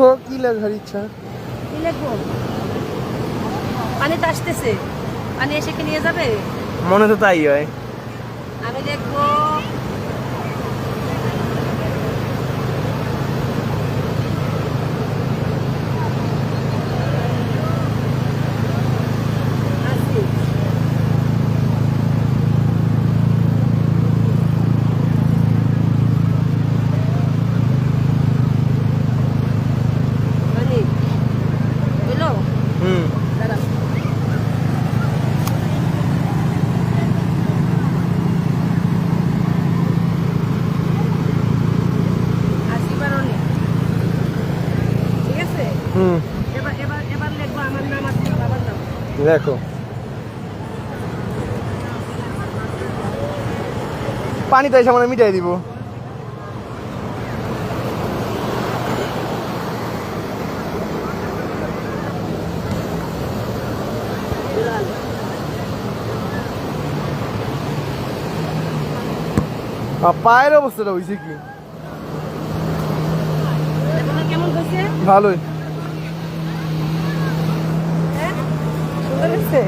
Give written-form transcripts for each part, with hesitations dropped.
লেখো, কি লেখার ইচ্ছা? কি লিখবো? পানি তো আসতেছে, পানি এসে কি নিয়ে যাবে? মনে তো তাই হয়। আমি দেখবো পানি বুঝলো? হুম। দাঁড়াও। আসি পারোনি, ঠিক আছে? হুম। এবার এবার এবার লিখবো আমার নাম আর তোমার বাবার নাম। দেখো, পানি তাই সামনে মিটাই দিব। পায়ের অবস্থাটা হয়েছে কি? দেখো কেমন হয়েছে? ভালোই। হ্যাঁ, সুন্দর হয়েছে।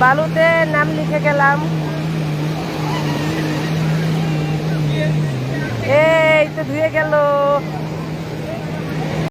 বালুতে নাম লিখে গেলাম। এই তো ধুয়ে গেল।